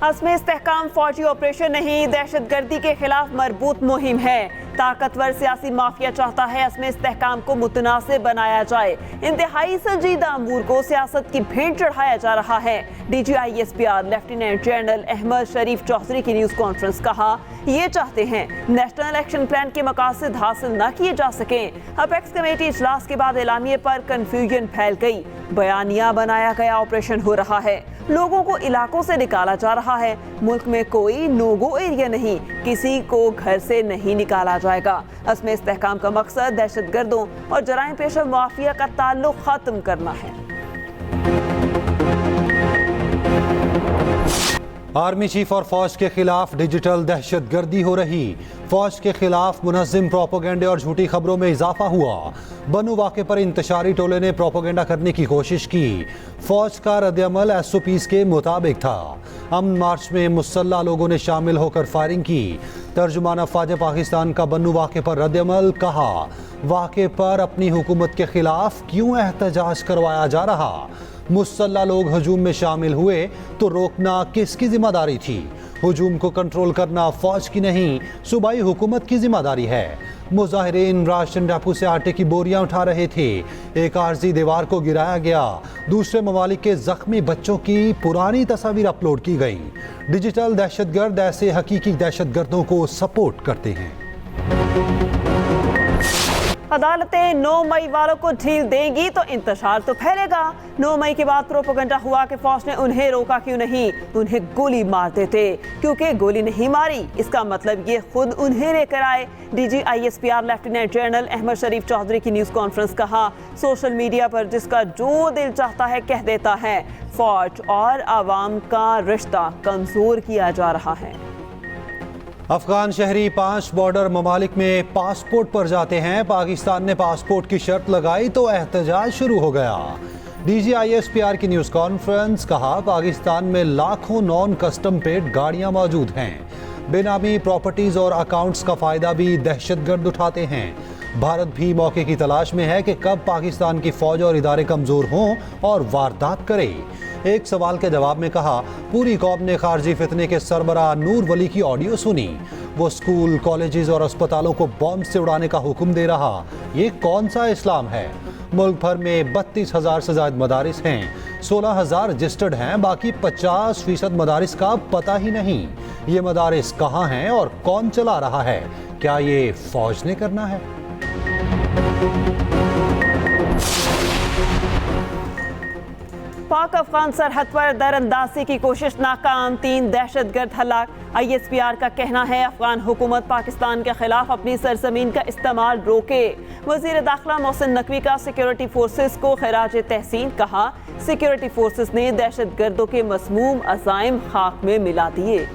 असम इस्तेहकाम फौजी ऑपरेशन नहीं, दहशतगर्दी के खिलाफ मरबूत मुहिम है। ताकतवर सियासी माफिया चाहता है असम इस्तेहकाम को मुतनासिब बनाया जाए। इंतहाई संजीदा अमूर को सियासत की भेंट चढ़ाया जा रहा है। DGISPR लेफ्टिनेंट जनरल अहमद शरीफ चौधरी की न्यूज कॉन्फ्रेंस कहा, ये चाहते हैं नेशनल एक्शन प्लान के मकासद हासिल न किए जा सकें। अपेक्स कमेटी इजलास के बाद एलामिये पर कंफ्यूजन फैल गई। बयानिया बनाया गया ऑपरेशन हो रहा है, लोगों को इलाकों से निकाला जा रहा है। मुल्क में कोई नो गो एरिया नहीं, किसी को घर से नहीं निकाला जाएगा। असम इस्तेहकाम का मकसद दहशतगर्दों और जराइम पेशा माफिया का ताल्लुक खत्म करना है। आर्मी चीफ और फौज के खिलाफ डिजिटल दहशतगर्दी हो रही। फौज के खिलाफ मुनज़्ज़िम प्रोपेगेंडे और झूठी खबरों में इजाफा हुआ। बनू वाक़े पर इंतशारी टोले ने प्रोपेगेंडा करने की कोशिश की। फौज का रद्द-ए-अमल SOPs के मुताबिक था। अमन मार्च में मुसल्ला लोगों ने शामिल होकर फायरिंग की। तर्जुमान अफ़वाज पाकिस्तान का बनू वाक़े पर रद्द-ए-अमल, कहा वाक़े पर अपनी हुकूमत के खिलाफ क्यों एहतजाज करवाया जा रहा। मुसल्ला लोग हजूम में शामिल हुए तो रोकना किसकी जिम्मेदारी थी। हजूम को कंट्रोल करना फौज की नहीं, सूबाई हुकूमत की जिम्मेदारी है। मुजाहिरीन राशन डिपो से आटे की बोरियां उठा रहे थे, एक आर्जी दीवार को गिराया गया। दूसरे ममालिक के जख्मी बच्चों की पुरानी तस्वीर अपलोड की गई। डिजिटल दहशतगर्द ऐसे हकीकी दहशतगर्दों को सपोर्ट करते हैं। अदालतें 9 मई वालों को ढील देंगी तो इंतशार तो फैलेगा। 9 मई के बाद प्रोपेगेंडा हुआ कि फौज ने उन्हें रोका क्यों नहीं, उन्हें गोली मार देते। क्योंकि गोली नहीं मारी इसका मतलब ये खुद उन्हें लेकर आए। DGISPR लेफ्टिनेंट जनरल अहमद शरीफ चौधरी की न्यूज कॉन्फ्रेंस, कहा सोशल मीडिया पर जिसका जो दिल चाहता है कह देता है। फौज और आवाम का रिश्ता कमजोर किया जा रहा है। अफगान शहरी 5 बॉर्डर ममालिक में पासपोर्ट पर जाते हैं। पाकिस्तान ने पासपोर्ट की शर्त लगाई तो एहतजाज शुरू हो गया। DGISPR की न्यूज़ कॉन्फ्रेंस, कहा पाकिस्तान में लाखों नॉन कस्टम पेड गाड़ियां मौजूद हैं। बेनामी प्रॉपर्टीज और अकाउंट्स का फायदा भी दहशतगर्द उठाते हैं। भारत भी मौके की तलाश में है कि कब पाकिस्तान की फौज और इदारे कमजोर हों और वारदात करे। एक सवाल के जवाब में कहा, पूरी कौम ने खारजी फितने के सरबराह नूर वली की ऑडियो सुनी। वो स्कूल, कॉलेजेस और अस्पतालों को बॉम्ब से उड़ाने का हुक्म दे रहा। ये कौन सा इस्लाम है। मुल्क भर में 32,000 से ज्यादा मदारिस हैं, 16,000 रजिस्टर्ड हैं, बाकी 50% मदारिस का पता ही नहीं। ये मदारिस कहाँ हैं और कौन चला रहा है। क्या ये फौज ने करना है। पाक अफगान सरहद पर दरअंदाजी की कोशिश नाकाम, 3 दहशतगर्द हलाक। ISPR का कहना है अफगान हुकूमत पाकिस्तान के खिलाफ अपनी सरजमीन का इस्तेमाल रोके। वजीर दाखिला मोहसिन नकवी का सिक्योरिटी फोर्सेस को खिराज तहसीन, कहा सिक्योरिटी फोर्सेस ने दहशतगर्दों के मसमूम अज़ाइम खाक में मिला दिए।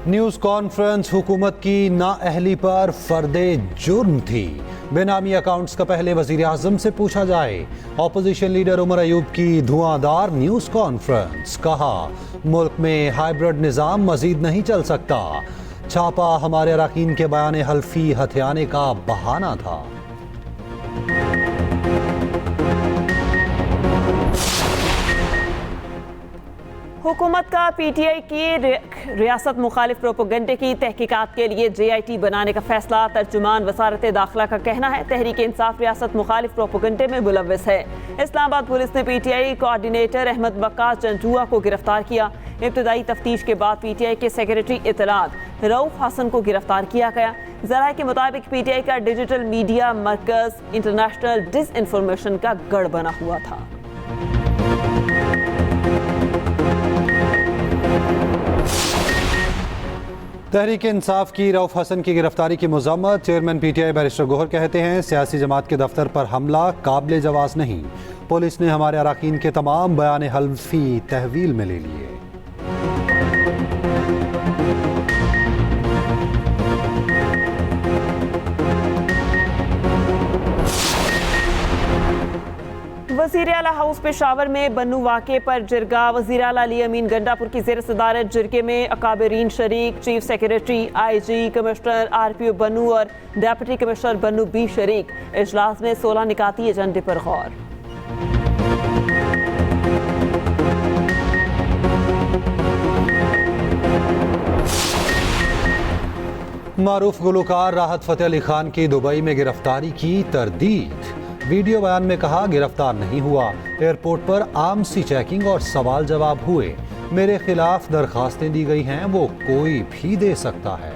न्यूज़ कॉन्फ्रेंस, हुकूमत की नाअहली पर फर्दे जुर्म थी। बेनामी अकाउंट्स का पहले वजीर आजम से पूछा जाए। ऑपोजिशन लीडर उमर अयूब की धुआंधार न्यूज़ कॉन्फ्रेंस, कहा मुल्क में हाइब्रिड निज़ाम मजीद नहीं चल सकता। छापा हमारे अरकान के बयान हल्फी हथियाने का बहाना था। हुकूमत का PTI की रियासत मुखालिफ प्रोपेगेंडे की तहकीकात के लिए JIT बनाने का फैसला। तर्जुमान वजारत दाखिला का कहना है तहरीक इंसाफ रियासत मुखालिफ प्रोपेगेंडे में मुलव्वस है। इस्लामाबाद पुलिस ने PTI कोऑर्डिनेटर अहमद बक्कास जंजुआ को गिरफ्तार किया। इब्तदाई तफ्तीश के बाद PTI के सेक्रेटरी इत्तलात रऊफ हसन को गिरफ्तार किया गया। ज़राए के मुताबिक PTI का डिजिटल मीडिया मरकज इंटरनेशनल डिसइंफॉर्मेशन का गढ़ बना हुआ था। तहरीक इंसाफ की रऊफ हसन की गिरफ्तारी की मज़म्मत। चेयरमैन PTI बैरिस्टर गोहर कहते हैं सियासी जमात के दफ्तर पर हमला काबिल जवाज़ नहीं। पुलिस ने हमारे अरकान के तमाम बयान हल्फी तहवील में ले लिए। वज़ीर आला हाउस पेशावर में बनू वाक़े पर जिरगा। वज़ीर आला अली अमीन गंडापुर की ज़ेर सदारत जिरगे में अकाबरीन शरीक, chief secretary, IG, commissioner RPO बनू और डेप्यूटी कमिश्नर बनू भी शरीक। इजलास में 16 निकाती एजेंडे पर गौर। मारूफ गुलकार राहत फतेह अली खान की दुबई में गिरफ्तारी की तरदीद। वीडियो बयान में कहा, गिरफ्तार नहीं हुआ, एयरपोर्ट पर आम सी चेकिंग और सवाल जवाब हुए। मेरे खिलाफ दरखास्तें दी गई हैं, वो कोई भी दे सकता है।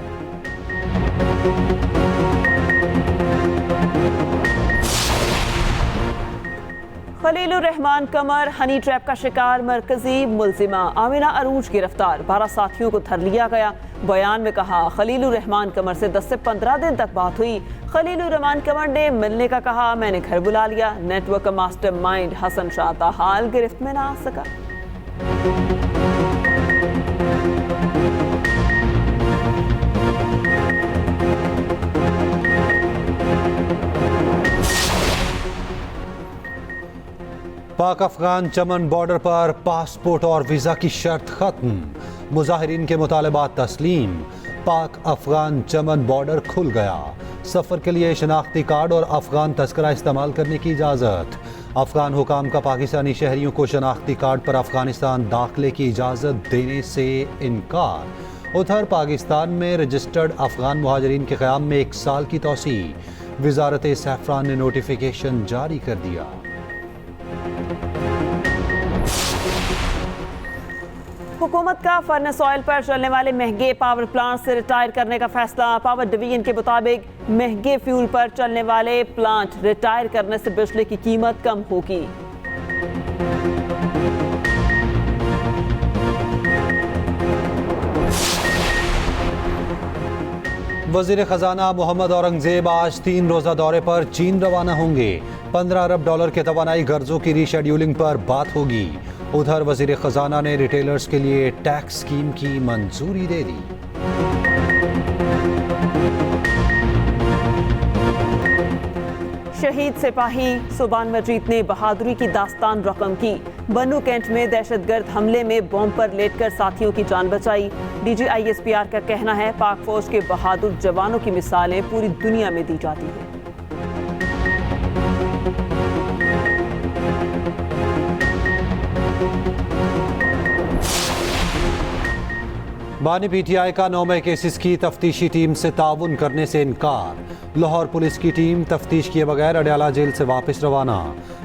खलीलुर रहमान कमर हनी ट्रैप का शिकार, मरकजी मुलजिमा आमिना अरूज गिरफ्तार, 12 साथियों को धर लिया गया। बयान में कहा, खलीलुर रहमान कमर से 10 से 15 दिन तक बात हुई। खलीलुर रहमान कमर ने मिलने का कहा, मैंने घर बुला लिया। नेटवर्क का मास्टरमाइंड हसन शाह ताहाल गिरफ्त में ना आ सका। पाक अफगान चमन बॉर्डर पर पासपोर्ट और वीजा की शर्त खत्म, मुजाहिरीन के मुतालबात तस्लीम। पाक अफगान चमन बॉर्डर खुल गया, सफर के लिए शनाख्ती कार्ड और अफगान तस्करा इस्तेमाल करने की इजाज़त। अफगान हुकाम का पाकिस्तानी शहरियों को शनाख्ती कार्ड पर अफगानिस्तान दाखिले की इजाज़त देने से इनकार। उधर पाकिस्तान में रजिस्टर्ड अफगान मुहाजिरीन के क़याम में 1 साल की तौसी, वजारत सैफरान ने नोटिफिकेशन जारी कर दिया। हुकूमत का फर्नेस ऑयल पर चलने वाले महंगे पावर प्लांट से रिटायर करने का फैसला। पावर डिवीजन के मुताबिक महंगे फ्यूल पर चलने वाले प्लांट रिटायर करने से बिजली की कीमत कम होगी। वजीर खजाना मोहम्मद औरंगजेब आज 3 रोजा दौरे पर चीन रवाना होंगे। 15 अरब डॉलर के तवानाई कर्जों की रीशेड्यूलिंग पर बात होगी। उधर वजीर खजाना ने रिटेलर्स के लिए टैक्स स्कीम की मंजूरी दे दी। शहीद सिपाही सुबान मजीद ने बहादुरी की दास्तान रकम की। बन्नू कैंट में दहशतगर्द हमले में बॉम्ब पर लेटकर साथियों की जान बचाई। DGISPR का कहना है, पाक फौज के बहादुर जवानों की मिसालें पूरी दुनिया में दी जाती हैं। बानी PTI का 9 मई केसेस की तफ्तीशी टीम से ताउन करने से इनकार। लाहौर पुलिस की टीम तफ्तीश किए बगैर अडयाला जेल से वापस रवाना।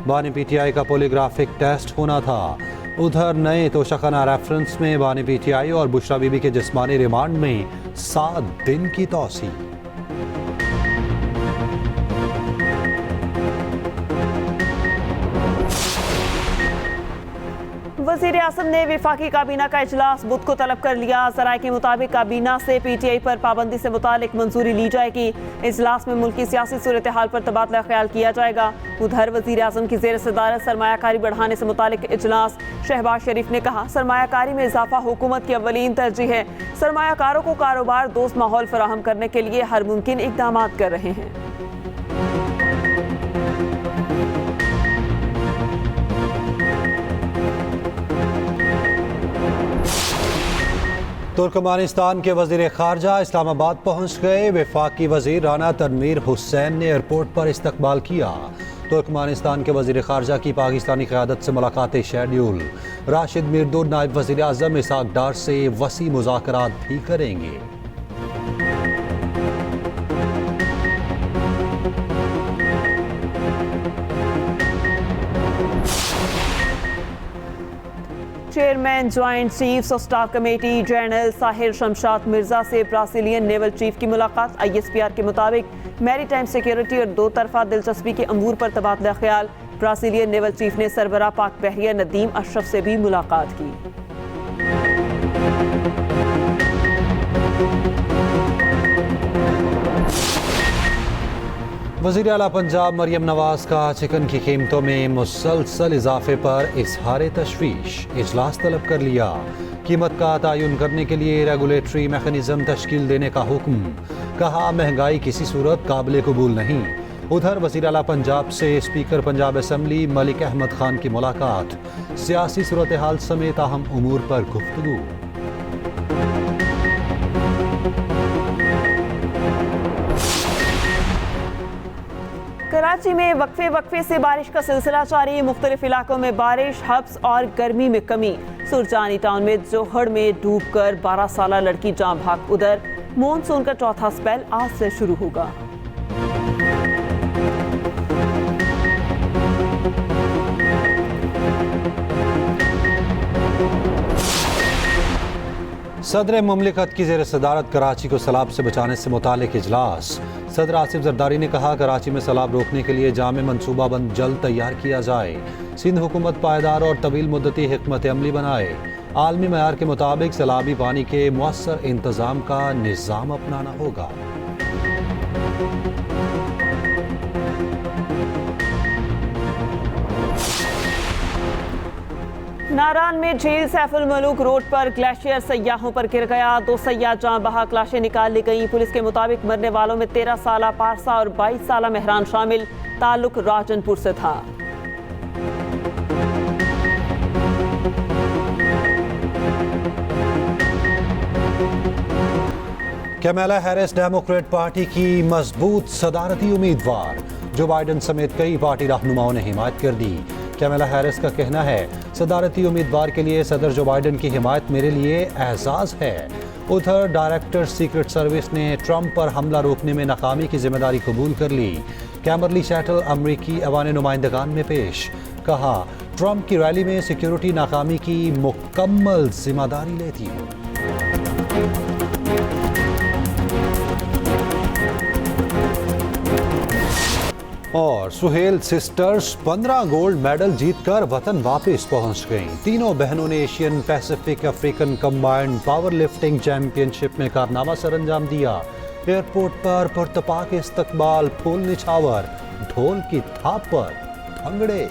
बानी PTI का पोलीग्राफिक टेस्ट होना था। उधर नए तोशाखाना रेफरेंस में बानी PTI और बुशरा बीबी के जिस्मानी रिमांड में 7 दिन की तौसी। वज़ीर आज़म ने वफाकी काबीना का इजलास बुध को तलब कर लिया। ज़राए के मुताबिक काबीना से PTI पर पाबंदी से मुतालिक मंजूरी ली जाएगी। इजलास में मुल्की सियासी सूरत हाल पर तबादला ख्याल किया जाएगा। उधर वज़ीर आज़म की ज़ेर सदारत सरमायाकारी बढ़ाने से मुतालिक इजलास। शहबाज शरीफ ने कहा, सरमायाकारी में इजाफा हुकूमत की अव्वलीन तरजीह है। सरमायाकारों को कारोबार दोस्त माहौल फराहम करने के लिए हर मुमकिन इक़दाम कर रहे हैं। तुर्कमानिस्तान के वजीर खारजा इस्लामाबाद पहुंच गए। वफाकी वजीर राना तनवीर हुसैन ने एयरपोर्ट पर इस्तकबाल किया। तुर्कमानिस्तान के वजीर खारजा की पाकिस्तानी क़यादत से मुलाकातें शेड्यूल। राशिद मिर्दोर नायब वजीर आज़म इसहाक डार से वसी मुज़ाकरात भी करेंगे। Chairman joint chiefs of staff committee general Sahir Shamshad Mirza से ब्राज़ीलियन नेवल चीफ की मुलाकात। ISPR के मुताबिक मैरीटाइम सिक्योरिटी और 2 तरफा दिलचस्पी के अमूर पर तबादला ख्याल। ब्राज़ीलियन नेवल चीफ ने सरबराह पाक बहरिया नदीम अशरफ से भी मुलाकात की। वज़ीर आला पंजाब मरियम नवाज का चिकन की कीमतों में मुसलसल इजाफे पर इजहार तशवीश। इजलास तलब कर लिया। कीमत का तयन करने के लिए रेगुलेटरी मैकेनिज्म तश्कील देने का हुक्म। कहा, महंगाई किसी सूरत काबिल कबूल नहीं। उधर वज़ीर आला पंजाब से स्पीकर पंजाब असम्बली मलिक अहमद खान की मुलाकात। सियासी सूरत हाल समेत अहम उमूर पर गुफ्तगू। कराची में वक्फे से बारिश का सिलसिला जारी। मुख्तलिफ इलाकों में बारिश, हब्स और गर्मी में कमी। सुरजानी टाउन में जोहड़ में डूबकर 12 साला लड़की जाँ भाग। उधर मॉनसून का चौथा स्पेल आज से शुरू होगा। सदर ममलिकत की ज़ेर सदारत कराची को सैलाब से बचाने से मुतालिक इजलास। सदर आसिफ जरदारी ने कहा, कराची में सैलाब रोकने के लिए जामे मनसूबाबंद जल्द तैयार किया जाए। सिंध हुकूमत पायदार और तवील मुद्दती हिकमत अमली बनाए। आलमी मयार के मुताबिक सैलाबी पानी के मुअस्सर इंतजाम का निज़ाम अपनाना होगा। नारान में झील सैफुल मलूक रोड पर ग्लेशियर सयाहों पर गिर गया। 2 सयाह जाँ बहक लाशें निकाल ली गईं। पुलिस के मुताबिक मरने वालों में 13 साला पारसा और 22 साला मेहरान शामिल। ताल्लुक राजनपुर से था। कैमला हैरिस डेमोक्रेट पार्टी की मजबूत सदारती उम्मीदवार। जो बाइडेन समेत कई पार्टी रहनुमाओं ने हिमायत कर दी। कैमला हैरिस का कहना है, सदारती उम्मीदवार के लिए सदर जो बाइडेन की हिमायत मेरे लिए एहसास है। उधर डायरेक्टर सीक्रेट सर्विस ने ट्रंप पर हमला रोकने में नाकामी की जिम्मेदारी कबूल कर ली। कैमरली शैटल अमरीकी अवान नुमाइंदगान में पेश। कहा, ट्रंप की रैली में सिक्योरिटी नाकामी की मुकम्मल जिम्मेदारी लेती हूँ। और सुहेल सिस्टर्स 15 गोल्ड मेडल जीतकर वतन वापस पहुंच गईं। तीनों बहनों ने Asian Pacific African combined power lifting championship में कारनामा सरअंजाम दिया। एयरपोर्ट पर पुरतपाक इस्तकबाल, फूल निछावर, ढोल की थाप पर भंगड़े।